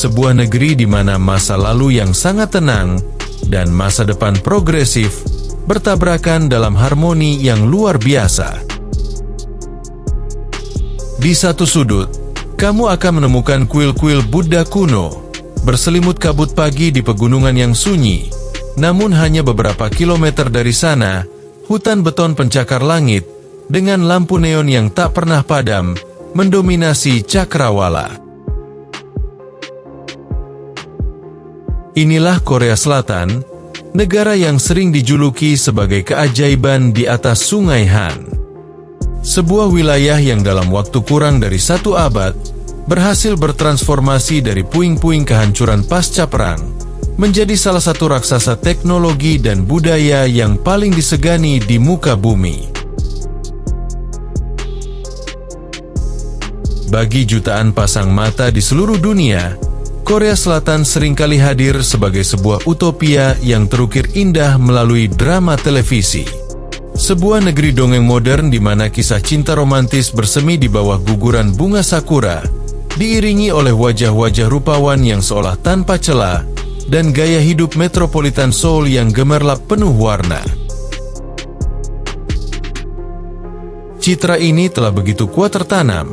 sebuah negeri di mana masa lalu yang sangat tenang dan masa depan progresif bertabrakan dalam harmoni yang luar biasa. Di satu sudut, kamu akan menemukan kuil-kuil Buddha kuno, berselimut kabut pagi di pegunungan yang sunyi. Namun hanya beberapa kilometer dari sana, hutan beton pencakar langit dengan lampu neon yang tak pernah padam mendominasi cakrawala. Inilah Korea Selatan, negara yang sering dijuluki sebagai keajaiban di atas Sungai Han. Sebuah wilayah yang dalam waktu kurang dari 1 abad berhasil bertransformasi dari puing-puing kehancuran pasca perang menjadi salah satu raksasa teknologi dan budaya yang paling disegani di muka bumi. Bagi jutaan pasang mata di seluruh dunia, Korea Selatan seringkali hadir sebagai sebuah utopia yang terukir indah melalui drama televisi. Sebuah negeri dongeng modern di mana kisah cinta romantis bersemi di bawah guguran bunga sakura, diiringi oleh wajah-wajah rupawan yang seolah tanpa celah, dan gaya hidup metropolitan Seoul yang gemerlap penuh warna. Citra ini telah begitu kuat tertanam,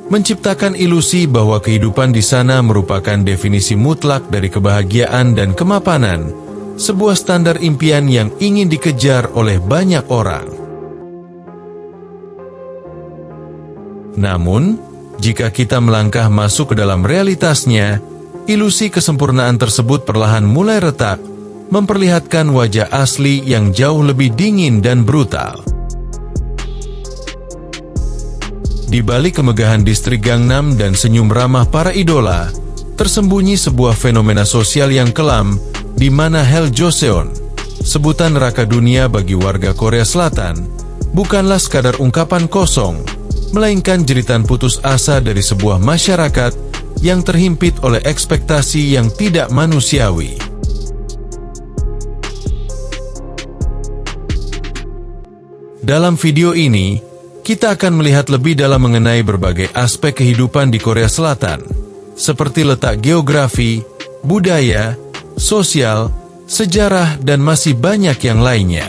menciptakan ilusi bahwa kehidupan di sana merupakan definisi mutlak dari kebahagiaan dan kemapanan, sebuah standar impian yang ingin dikejar oleh banyak orang. Namun, jika kita melangkah masuk ke dalam realitasnya, ilusi kesempurnaan tersebut perlahan mulai retak, memperlihatkan wajah asli yang jauh lebih dingin dan brutal. Di balik kemegahan distrik Gangnam dan senyum ramah para idola, tersembunyi sebuah fenomena sosial yang kelam, di mana Hell Joseon, sebutan neraka dunia bagi warga Korea Selatan, bukanlah sekadar ungkapan kosong, melainkan jeritan putus asa dari sebuah masyarakat yang terhimpit oleh ekspektasi yang tidak manusiawi. Dalam video ini, kita akan melihat lebih dalam mengenai berbagai aspek kehidupan di Korea Selatan, seperti letak geografi, budaya, sosial, sejarah, dan masih banyak yang lainnya.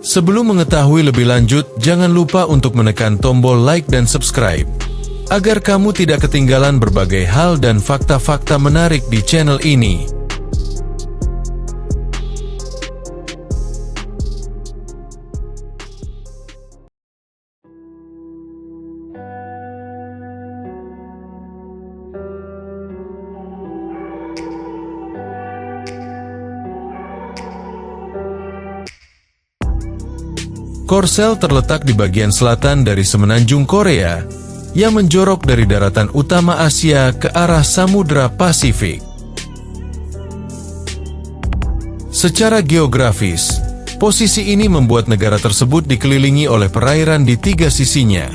Sebelum mengetahui lebih lanjut, jangan lupa untuk menekan tombol like dan subscribe, agar kamu tidak ketinggalan berbagai hal dan fakta-fakta menarik di channel ini. Korsel terletak di bagian selatan dari semenanjung Korea, yang menjorok dari daratan utama Asia ke arah Samudra Pasifik. Secara geografis, posisi ini membuat negara tersebut dikelilingi oleh perairan di 3 sisinya,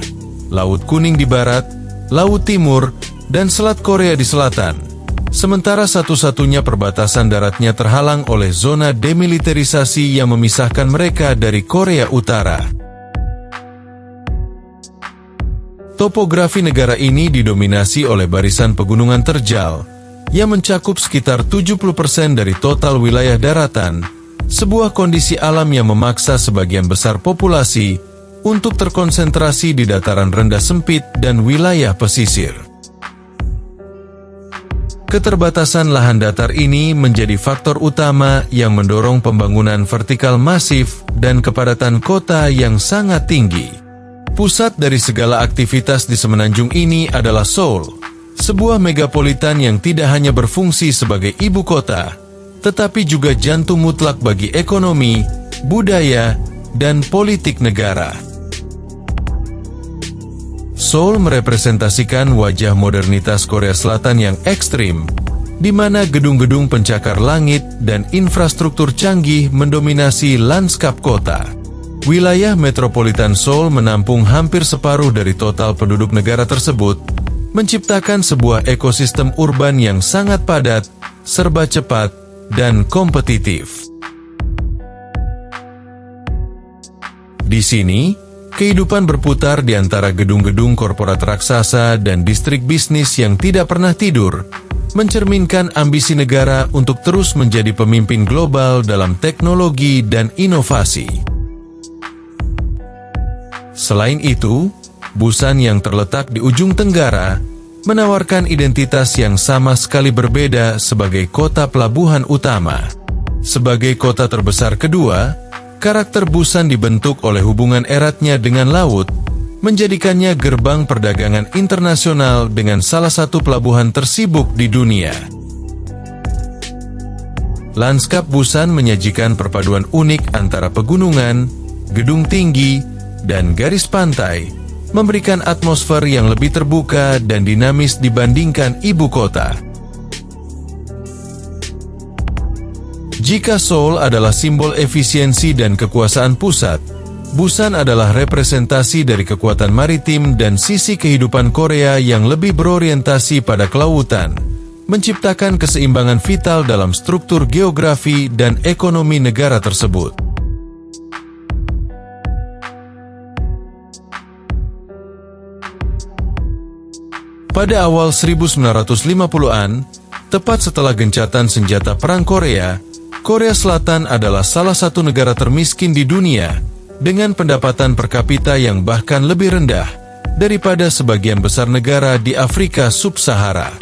Laut Kuning di barat, Laut Timur, dan Selat Korea di selatan. Sementara satu-satunya perbatasan daratnya terhalang oleh zona demilitarisasi yang memisahkan mereka dari Korea Utara. Topografi negara ini didominasi oleh barisan pegunungan terjal, yang mencakup sekitar 70% dari total wilayah daratan, sebuah kondisi alam yang memaksa sebagian besar populasi untuk terkonsentrasi di dataran rendah sempit dan wilayah pesisir. Keterbatasan lahan datar ini menjadi faktor utama yang mendorong pembangunan vertikal masif dan kepadatan kota yang sangat tinggi. Pusat dari segala aktivitas di semenanjung ini adalah Seoul, sebuah megapolitan yang tidak hanya berfungsi sebagai ibu kota, tetapi juga jantung mutlak bagi ekonomi, budaya, dan politik negara. Seoul merepresentasikan wajah modernitas Korea Selatan yang ekstrim, di mana gedung-gedung pencakar langit dan infrastruktur canggih mendominasi lanskap kota. Wilayah metropolitan Seoul menampung hampir separuh dari total penduduk negara tersebut, menciptakan sebuah ekosistem urban yang sangat padat, serba cepat, dan kompetitif. Di sini, kehidupan berputar di antara gedung-gedung korporat raksasa dan distrik bisnis yang tidak pernah tidur, mencerminkan ambisi negara untuk terus menjadi pemimpin global dalam teknologi dan inovasi. Selain itu, Busan yang terletak di ujung tenggara menawarkan identitas yang sama sekali berbeda sebagai kota pelabuhan utama. Sebagai kota terbesar kedua, karakter Busan dibentuk oleh hubungan eratnya dengan laut, menjadikannya gerbang perdagangan internasional dengan salah satu pelabuhan tersibuk di dunia. Lanskap Busan menyajikan perpaduan unik antara pegunungan, gedung tinggi, dan garis pantai, memberikan atmosfer yang lebih terbuka dan dinamis dibandingkan ibu kota. Jika Seoul adalah simbol efisiensi dan kekuasaan pusat, Busan adalah representasi dari kekuatan maritim dan sisi kehidupan Korea yang lebih berorientasi pada kelautan, menciptakan keseimbangan vital dalam struktur geografi dan ekonomi negara tersebut. Pada awal 1950-an, tepat setelah gencatan senjata Perang Korea, Korea Selatan adalah salah satu negara termiskin di dunia, dengan pendapatan per kapita yang bahkan lebih rendah daripada sebagian besar negara di Afrika Sub-Sahara.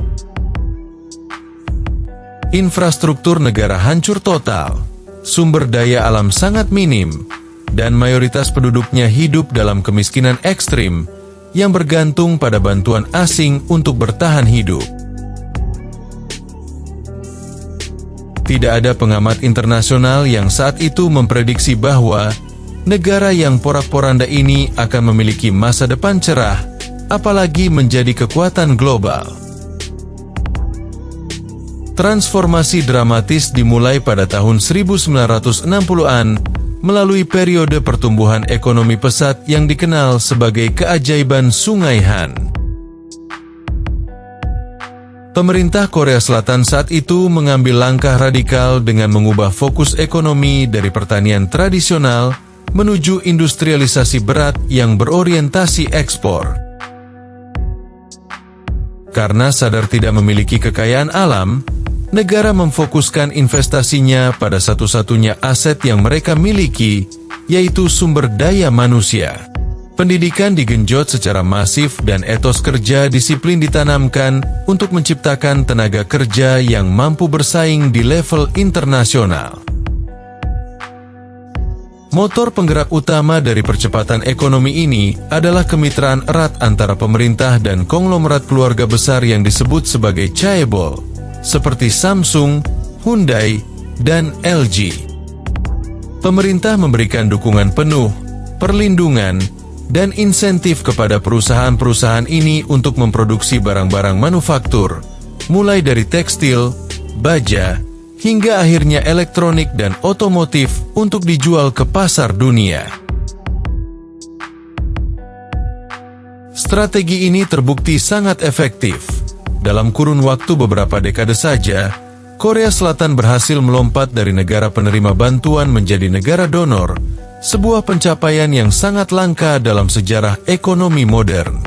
Infrastruktur negara hancur total, sumber daya alam sangat minim, dan mayoritas penduduknya hidup dalam kemiskinan ekstrim yang bergantung pada bantuan asing untuk bertahan hidup. Tidak ada pengamat internasional yang saat itu memprediksi bahwa negara yang porak-poranda ini akan memiliki masa depan cerah, apalagi menjadi kekuatan global. Transformasi dramatis dimulai pada tahun 1960-an melalui periode pertumbuhan ekonomi pesat yang dikenal sebagai keajaiban Sungai Han. Pemerintah Korea Selatan saat itu mengambil langkah radikal dengan mengubah fokus ekonomi dari pertanian tradisional menuju industrialisasi berat yang berorientasi ekspor. Karena sadar tidak memiliki kekayaan alam, negara memfokuskan investasinya pada satu-satunya aset yang mereka miliki, yaitu sumber daya manusia. Pendidikan digenjot secara masif dan etos kerja disiplin ditanamkan untuk menciptakan tenaga kerja yang mampu bersaing di level internasional. Motor penggerak utama dari percepatan ekonomi ini adalah kemitraan erat antara pemerintah dan konglomerat keluarga besar yang disebut sebagai chaebol, seperti Samsung, Hyundai, dan LG. Pemerintah memberikan dukungan penuh, perlindungan, dan insentif kepada perusahaan-perusahaan ini untuk memproduksi barang-barang manufaktur, mulai dari tekstil, baja, hingga akhirnya elektronik dan otomotif untuk dijual ke pasar dunia. Strategi ini terbukti sangat efektif. Dalam kurun waktu beberapa dekade saja, Korea Selatan berhasil melompat dari negara penerima bantuan menjadi negara donor, sebuah pencapaian yang sangat langka dalam sejarah ekonomi modern.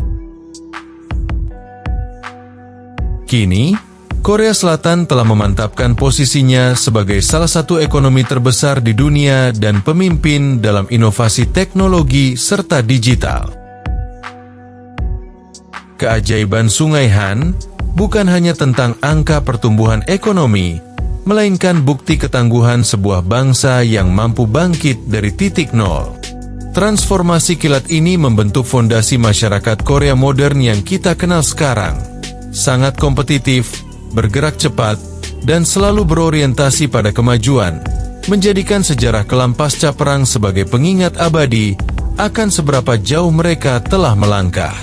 Kini, Korea Selatan telah memantapkan posisinya sebagai salah satu ekonomi terbesar di dunia dan pemimpin dalam inovasi teknologi serta digital. Keajaiban Sungai Han bukan hanya tentang angka pertumbuhan ekonomi, melainkan bukti ketangguhan sebuah bangsa yang mampu bangkit dari titik nol. Transformasi kilat ini membentuk fondasi masyarakat Korea modern yang kita kenal sekarang. Sangat kompetitif, bergerak cepat, dan selalu berorientasi pada kemajuan, menjadikan sejarah kelam pasca perang sebagai pengingat abadi akan seberapa jauh mereka telah melangkah.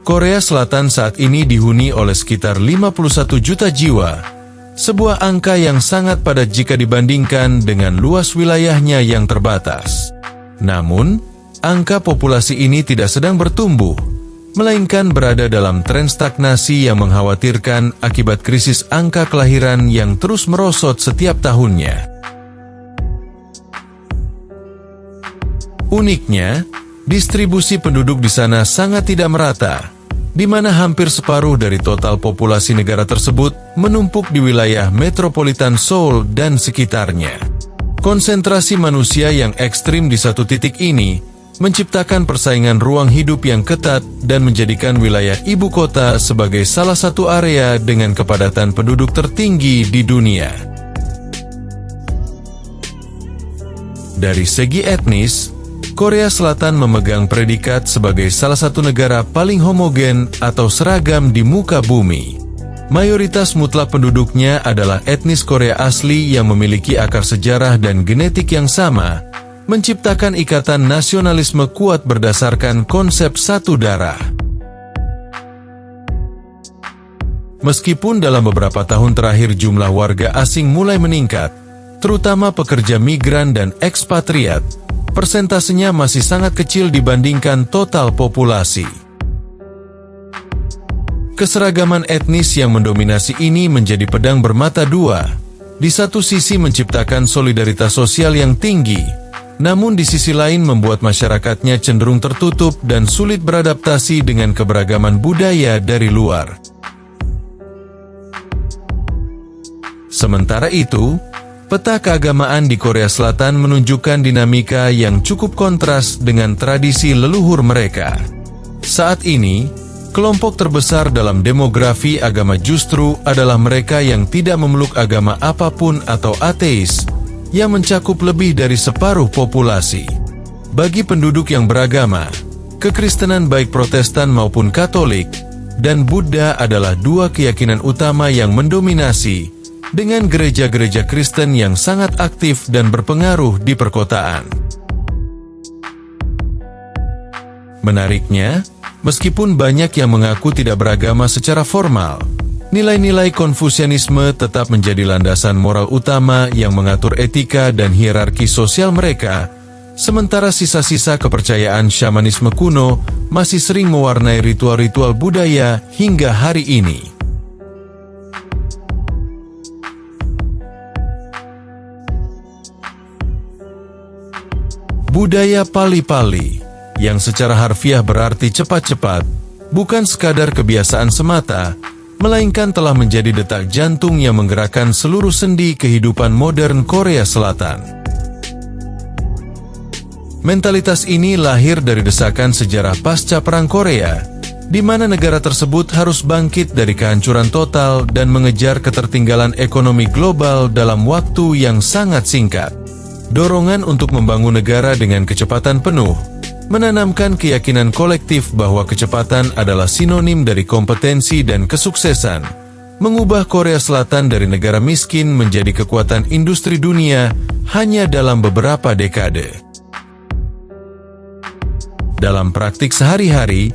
Korea Selatan saat ini dihuni oleh sekitar 51 juta jiwa, sebuah angka yang sangat padat jika dibandingkan dengan luas wilayahnya yang terbatas. Namun, angka populasi ini tidak sedang bertumbuh, melainkan berada dalam tren stagnasi yang mengkhawatirkan akibat krisis angka kelahiran yang terus merosot setiap tahunnya. Uniknya, Distribusi penduduk di sana sangat tidak merata, di mana hampir separuh dari total populasi negara tersebut menumpuk di wilayah metropolitan Seoul dan sekitarnya. Konsentrasi manusia yang ekstrim di satu titik ini menciptakan persaingan ruang hidup yang ketat dan menjadikan wilayah ibu kota sebagai salah satu area dengan kepadatan penduduk tertinggi di dunia. Dari segi etnis, Korea Selatan memegang predikat sebagai salah satu negara paling homogen atau seragam di muka bumi. Mayoritas mutlak penduduknya adalah etnis Korea asli yang memiliki akar sejarah dan genetik yang sama, menciptakan ikatan nasionalisme kuat berdasarkan konsep satu darah. Meskipun dalam beberapa tahun terakhir jumlah warga asing mulai meningkat, terutama pekerja migran dan ekspatriat, persentasenya masih sangat kecil dibandingkan total populasi. Keseragaman etnis yang mendominasi ini menjadi pedang bermata dua. Di satu sisi menciptakan solidaritas sosial yang tinggi, namun di sisi lain membuat masyarakatnya cenderung tertutup dan sulit beradaptasi dengan keberagaman budaya dari luar. Sementara itu, peta keagamaan di Korea Selatan menunjukkan dinamika yang cukup kontras dengan tradisi leluhur mereka. Saat ini, kelompok terbesar dalam demografi agama justru adalah mereka yang tidak memeluk agama apapun atau ateis, yang mencakup lebih dari separuh populasi. Bagi penduduk yang beragama, kekristenan baik Protestan maupun Katolik, dan Buddha adalah dua keyakinan utama yang mendominasi, dengan gereja-gereja Kristen yang sangat aktif dan berpengaruh di perkotaan. Menariknya, meskipun banyak yang mengaku tidak beragama secara formal, nilai-nilai Konfusianisme tetap menjadi landasan moral utama yang mengatur etika dan hierarki sosial mereka, sementara sisa-sisa kepercayaan syamanisme kuno masih sering mewarnai ritual-ritual budaya hingga hari ini. Budaya Pali-Pali, yang secara harfiah berarti cepat-cepat, bukan sekadar kebiasaan semata, melainkan telah menjadi detak jantung yang menggerakkan seluruh sendi kehidupan modern Korea Selatan. Mentalitas ini lahir dari desakan sejarah pasca Perang Korea, di mana negara tersebut harus bangkit dari kehancuran total dan mengejar ketertinggalan ekonomi global dalam waktu yang sangat singkat. Dorongan untuk membangun negara dengan kecepatan penuh menanamkan keyakinan kolektif bahwa kecepatan adalah sinonim dari kompetensi dan kesuksesan, mengubah Korea Selatan dari negara miskin menjadi kekuatan industri dunia hanya dalam beberapa dekade. Dalam praktik sehari-hari,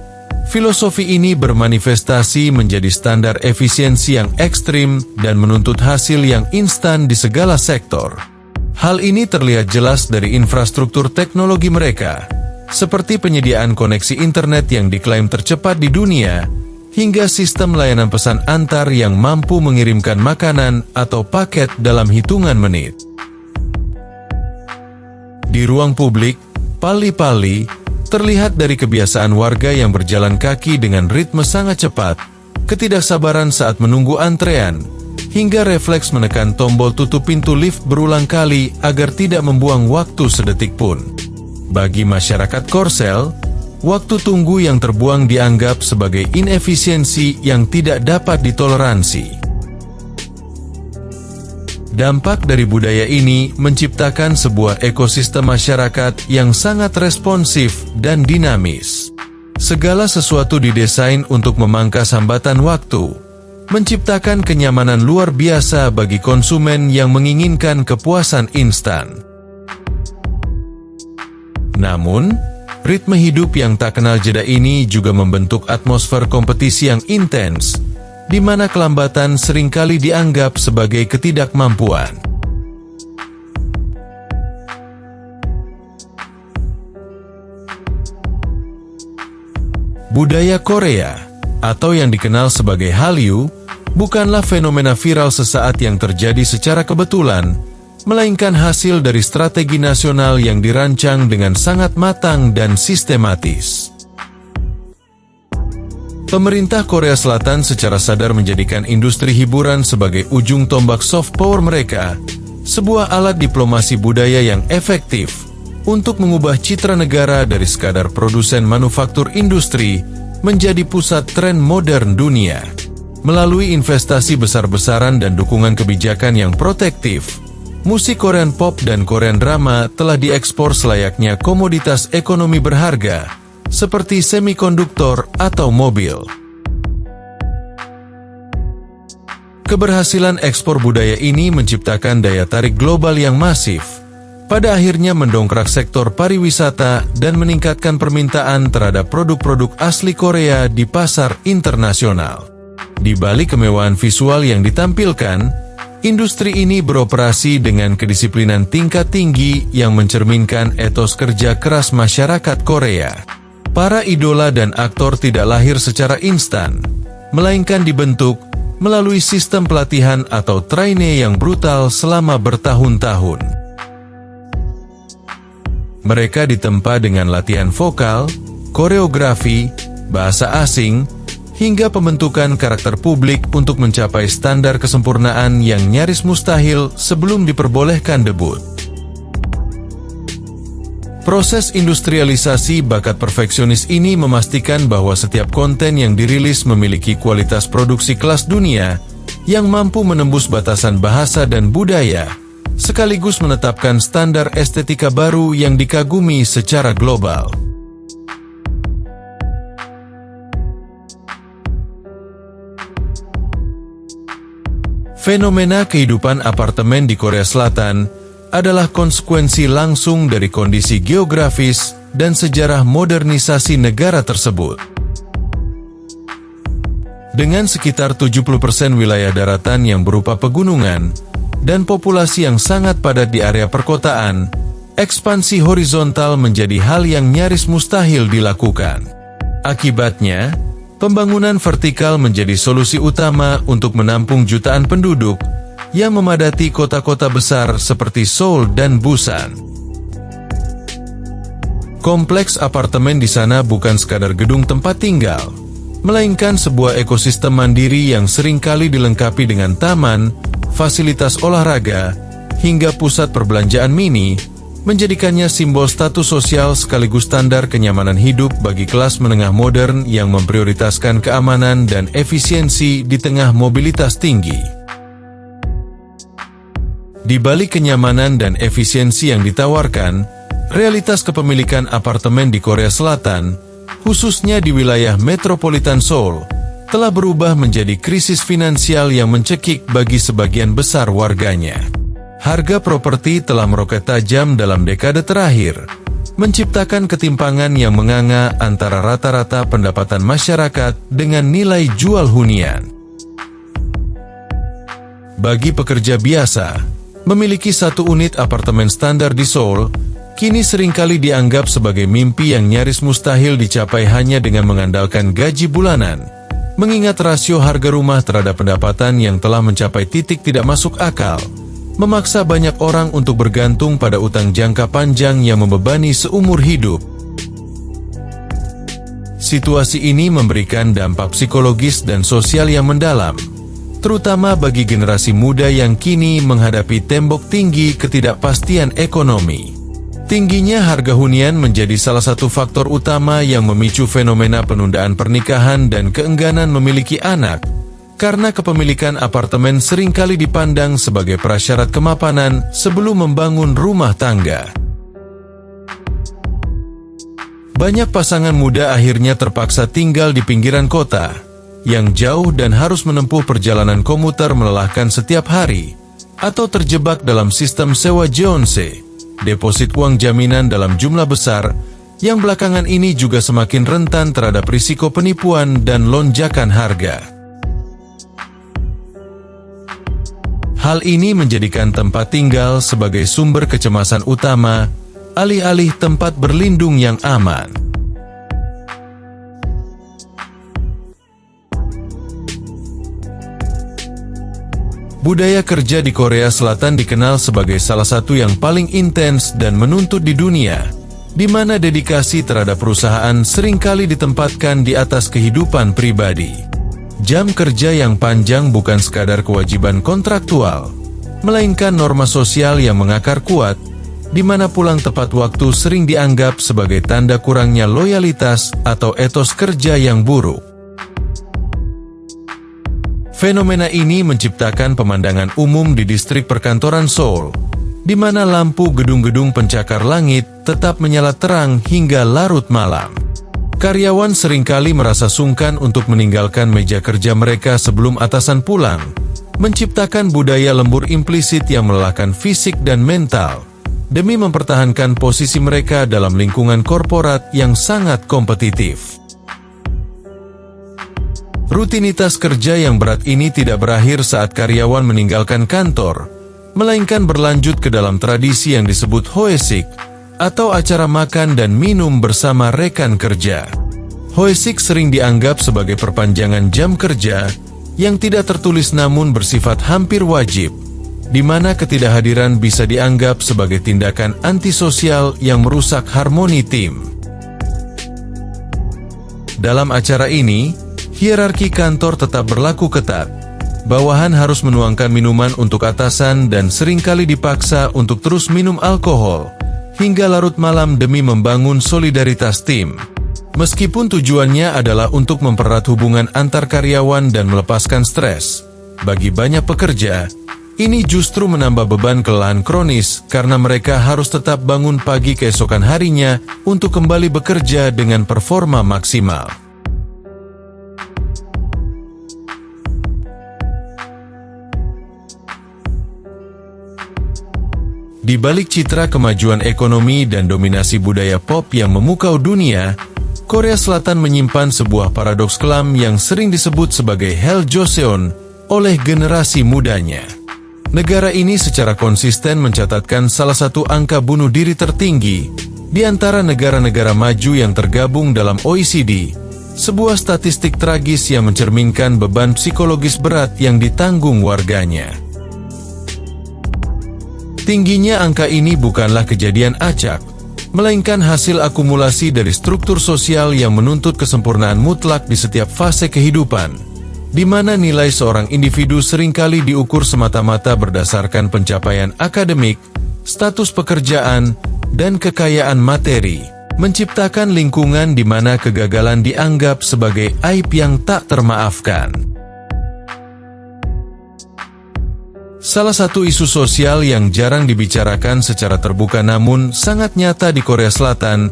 filosofi ini bermanifestasi menjadi standar efisiensi yang ekstrim dan menuntut hasil yang instan di segala sektor. Hal ini terlihat jelas dari infrastruktur teknologi mereka, seperti penyediaan koneksi internet yang diklaim tercepat di dunia, hingga sistem layanan pesan antar yang mampu mengirimkan makanan atau paket dalam hitungan menit. Di ruang publik, Pali-Pali terlihat dari kebiasaan warga yang berjalan kaki dengan ritme sangat cepat, ketidaksabaran saat menunggu antrean, hingga refleks menekan tombol tutup pintu lift berulang kali agar tidak membuang waktu sedetik pun. Bagi masyarakat Korsel, waktu tunggu yang terbuang dianggap sebagai inefisiensi yang tidak dapat ditoleransi. Dampak dari budaya ini menciptakan sebuah ekosistem masyarakat yang sangat responsif dan dinamis. Segala sesuatu didesain untuk memangkas hambatan waktu, menciptakan kenyamanan luar biasa bagi konsumen yang menginginkan kepuasan instan. Namun, ritme hidup yang tak kenal jeda ini juga membentuk atmosfer kompetisi yang intens, di mana kelambatan seringkali dianggap sebagai ketidakmampuan. Budaya Korea, atau yang dikenal sebagai Hallyu, bukanlah fenomena viral sesaat yang terjadi secara kebetulan, melainkan hasil dari strategi nasional yang dirancang dengan sangat matang dan sistematis. Pemerintah Korea Selatan secara sadar menjadikan industri hiburan sebagai ujung tombak soft power mereka, sebuah alat diplomasi budaya yang efektif untuk mengubah citra negara dari sekadar produsen manufaktur industri menjadi pusat tren modern dunia. Melalui investasi besar-besaran dan dukungan kebijakan yang protektif, musik Korean pop dan Korean drama telah diekspor selayaknya komoditas ekonomi berharga, seperti semikonduktor atau mobil. Keberhasilan ekspor budaya ini menciptakan daya tarik global yang masif, pada akhirnya mendongkrak sektor pariwisata dan meningkatkan permintaan terhadap produk-produk asli Korea di pasar internasional. Di balik kemewahan visual yang ditampilkan, industri ini beroperasi dengan kedisiplinan tingkat tinggi yang mencerminkan etos kerja keras masyarakat Korea. Para idola dan aktor tidak lahir secara instan, melainkan dibentuk melalui sistem pelatihan atau trainee yang brutal selama bertahun-tahun. Mereka ditempa dengan latihan vokal, koreografi, bahasa asing, hingga pembentukan karakter publik untuk mencapai standar kesempurnaan yang nyaris mustahil sebelum diperbolehkan debut. Proses industrialisasi bakat perfeksionis ini memastikan bahwa setiap konten yang dirilis memiliki kualitas produksi kelas dunia yang mampu menembus batasan bahasa dan budaya, sekaligus menetapkan standar estetika baru yang dikagumi secara global. Fenomena kehidupan apartemen di Korea Selatan adalah konsekuensi langsung dari kondisi geografis dan sejarah modernisasi negara tersebut. Dengan sekitar 70% wilayah daratan yang berupa pegunungan, dan populasi yang sangat padat di area perkotaan, ekspansi horizontal menjadi hal yang nyaris mustahil dilakukan. Akibatnya, pembangunan vertikal menjadi solusi utama untuk menampung jutaan penduduk yang memadati kota-kota besar seperti Seoul dan Busan. Kompleks apartemen di sana bukan sekadar gedung tempat tinggal, melainkan sebuah ekosistem mandiri yang seringkali dilengkapi dengan taman, fasilitas olahraga, hingga pusat perbelanjaan mini, menjadikannya simbol status sosial sekaligus standar kenyamanan hidup bagi kelas menengah modern yang memprioritaskan keamanan dan efisiensi di tengah mobilitas tinggi. Di balik kenyamanan dan efisiensi yang ditawarkan, realitas kepemilikan apartemen di Korea Selatan, khususnya di wilayah metropolitan Seoul, telah berubah menjadi krisis finansial yang mencekik bagi sebagian besar warganya. Harga properti telah meroket tajam dalam dekade terakhir, menciptakan ketimpangan yang menganga antara rata-rata pendapatan masyarakat dengan nilai jual hunian. Bagi pekerja biasa, memiliki satu unit apartemen standar di Seoul kini seringkali dianggap sebagai mimpi yang nyaris mustahil dicapai hanya dengan mengandalkan gaji bulanan. Mengingat rasio harga rumah terhadap pendapatan yang telah mencapai titik tidak masuk akal, memaksa banyak orang untuk bergantung pada utang jangka panjang yang membebani seumur hidup. Situasi ini memberikan dampak psikologis dan sosial yang mendalam, terutama bagi generasi muda yang kini menghadapi tembok tinggi ketidakpastian ekonomi. Tingginya harga hunian menjadi salah satu faktor utama yang memicu fenomena penundaan pernikahan dan keengganan memiliki anak, karena kepemilikan apartemen seringkali dipandang sebagai prasyarat kemapanan sebelum membangun rumah tangga. Banyak pasangan muda akhirnya terpaksa tinggal di pinggiran kota, yang jauh dan harus menempuh perjalanan komuter melelahkan setiap hari, atau terjebak dalam sistem sewa jeonse, deposit uang jaminan dalam jumlah besar, yang belakangan ini juga semakin rentan terhadap risiko penipuan dan lonjakan harga. Hal ini menjadikan tempat tinggal sebagai sumber kecemasan utama, alih-alih tempat berlindung yang aman. Budaya kerja di Korea Selatan dikenal sebagai salah satu yang paling intens dan menuntut di dunia, di mana dedikasi terhadap perusahaan seringkali ditempatkan di atas kehidupan pribadi. Jam kerja yang panjang bukan sekadar kewajiban kontraktual, melainkan norma sosial yang mengakar kuat, di mana pulang tepat waktu sering dianggap sebagai tanda kurangnya loyalitas atau etos kerja yang buruk. Fenomena ini menciptakan pemandangan umum di distrik perkantoran Seoul, di mana lampu gedung-gedung pencakar langit tetap menyala terang hingga larut malam. Karyawan seringkali merasa sungkan untuk meninggalkan meja kerja mereka sebelum atasan pulang, menciptakan budaya lembur implisit yang melelahkan fisik dan mental, demi mempertahankan posisi mereka dalam lingkungan korporat yang sangat kompetitif. Rutinitas kerja yang berat ini tidak berakhir saat karyawan meninggalkan kantor, melainkan berlanjut ke dalam tradisi yang disebut hoesik, atau acara makan dan minum bersama rekan kerja. Hoesik sering dianggap sebagai perpanjangan jam kerja yang tidak tertulis namun bersifat hampir wajib, di mana ketidakhadiran bisa dianggap sebagai tindakan antisosial yang merusak harmoni tim. Dalam acara ini, hierarki kantor tetap berlaku ketat. Bawahan harus menuangkan minuman untuk atasan dan seringkali dipaksa untuk terus minum alkohol hingga larut malam demi membangun solidaritas tim. Meskipun tujuannya adalah untuk mempererat hubungan antar karyawan dan melepaskan stres, bagi banyak pekerja, ini justru menambah beban kelelahan kronis karena mereka harus tetap bangun pagi keesokan harinya untuk kembali bekerja dengan performa maksimal. Di balik citra kemajuan ekonomi dan dominasi budaya pop yang memukau dunia, Korea Selatan menyimpan sebuah paradoks kelam yang sering disebut sebagai Hell Joseon oleh generasi mudanya. Negara ini secara konsisten mencatatkan salah satu angka bunuh diri tertinggi di antara negara-negara maju yang tergabung dalam OECD, sebuah statistik tragis yang mencerminkan beban psikologis berat yang ditanggung warganya. Tingginya angka ini bukanlah kejadian acak, melainkan hasil akumulasi dari struktur sosial yang menuntut kesempurnaan mutlak di setiap fase kehidupan, di mana nilai seorang individu seringkali diukur semata-mata berdasarkan pencapaian akademik, status pekerjaan, dan kekayaan materi, menciptakan lingkungan di mana kegagalan dianggap sebagai aib yang tak termaafkan. Salah satu isu sosial yang jarang dibicarakan secara terbuka namun sangat nyata di Korea Selatan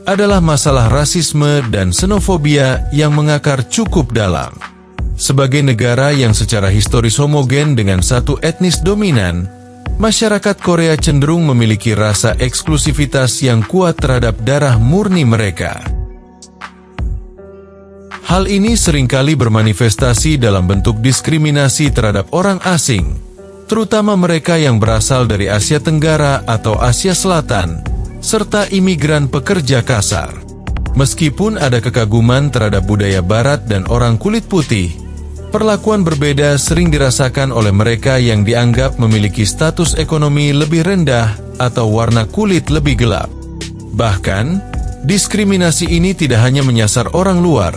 adalah masalah rasisme dan xenofobia yang mengakar cukup dalam. Sebagai negara yang secara historis homogen dengan satu etnis dominan, masyarakat Korea cenderung memiliki rasa eksklusivitas yang kuat terhadap darah murni mereka. Hal ini seringkali bermanifestasi dalam bentuk diskriminasi terhadap orang asing, terutama mereka yang berasal dari Asia Tenggara atau Asia Selatan, serta imigran pekerja kasar. Meskipun ada kekaguman terhadap budaya Barat dan orang kulit putih, perlakuan berbeda sering dirasakan oleh mereka yang dianggap memiliki status ekonomi lebih rendah atau warna kulit lebih gelap. Bahkan, diskriminasi ini tidak hanya menyasar orang luar,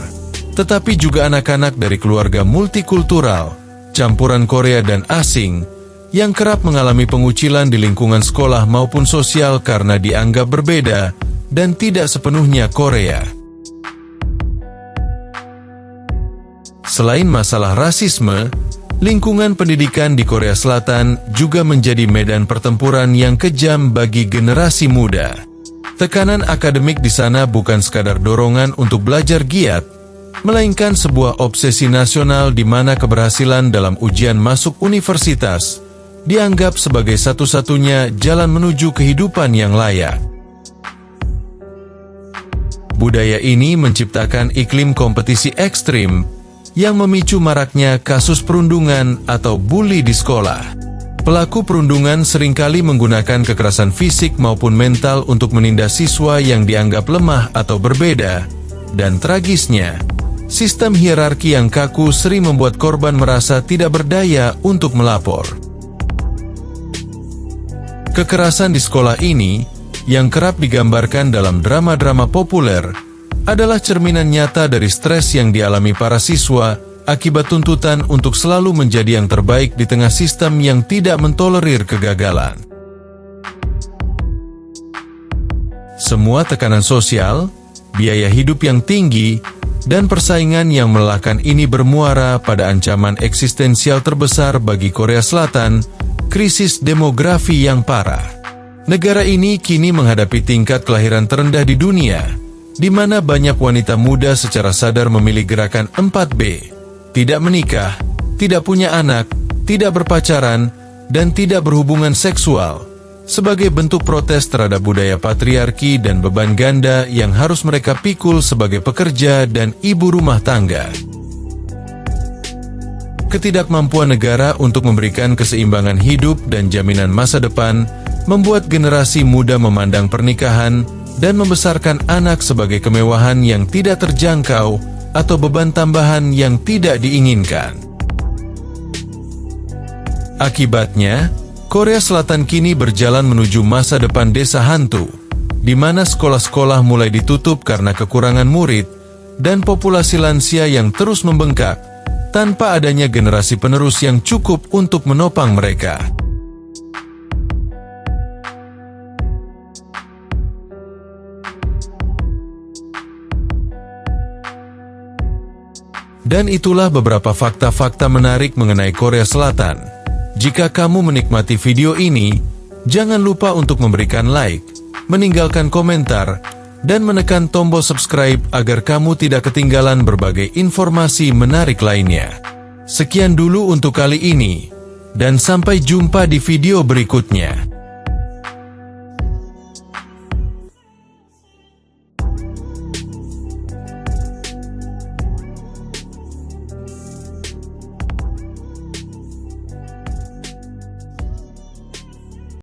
tetapi juga anak-anak dari keluarga multikultural, campuran Korea dan asing, yang kerap mengalami pengucilan di lingkungan sekolah maupun sosial karena dianggap berbeda dan tidak sepenuhnya Korea. Selain masalah rasisme, lingkungan pendidikan di Korea Selatan juga menjadi medan pertempuran yang kejam bagi generasi muda. Tekanan akademik di sana bukan sekadar dorongan untuk belajar giat, melainkan sebuah obsesi nasional di mana keberhasilan dalam ujian masuk universitas dianggap sebagai satu-satunya jalan menuju kehidupan yang layak. Budaya ini menciptakan iklim kompetisi ekstrim yang memicu maraknya kasus perundungan atau bully di sekolah. Pelaku perundungan seringkali menggunakan kekerasan fisik maupun mental untuk menindas siswa yang dianggap lemah atau berbeda, dan tragisnya, Sistem hierarki yang kaku sering membuat korban merasa tidak berdaya untuk melapor. Kekerasan di sekolah ini, yang kerap digambarkan dalam drama-drama populer, adalah cerminan nyata dari stres yang dialami para siswa akibat tuntutan untuk selalu menjadi yang terbaik di tengah sistem yang tidak mentolerir kegagalan. Semua tekanan sosial, biaya hidup yang tinggi, dan persaingan yang melelahkan ini bermuara pada ancaman eksistensial terbesar bagi Korea Selatan, krisis demografi yang parah. Negara ini kini menghadapi tingkat kelahiran terendah di dunia, di mana banyak wanita muda secara sadar memilih gerakan 4B, tidak menikah, tidak punya anak, tidak berpacaran, dan tidak berhubungan seksual, sebagai bentuk protes terhadap budaya patriarki dan beban ganda yang harus mereka pikul sebagai pekerja dan ibu rumah tangga. Ketidakmampuan negara untuk memberikan keseimbangan hidup dan jaminan masa depan membuat generasi muda memandang pernikahan dan membesarkan anak sebagai kemewahan yang tidak terjangkau atau beban tambahan yang tidak diinginkan. Akibatnya, Korea Selatan kini berjalan menuju masa depan desa hantu, di mana sekolah-sekolah mulai ditutup karena kekurangan murid dan populasi lansia yang terus membengkak, tanpa adanya generasi penerus yang cukup untuk menopang mereka. Dan itulah beberapa fakta-fakta menarik mengenai Korea Selatan. Jika kamu menikmati video ini, jangan lupa untuk memberikan like, meninggalkan komentar, dan menekan tombol subscribe agar kamu tidak ketinggalan berbagai informasi menarik lainnya. Sekian dulu untuk kali ini, dan sampai jumpa di video berikutnya.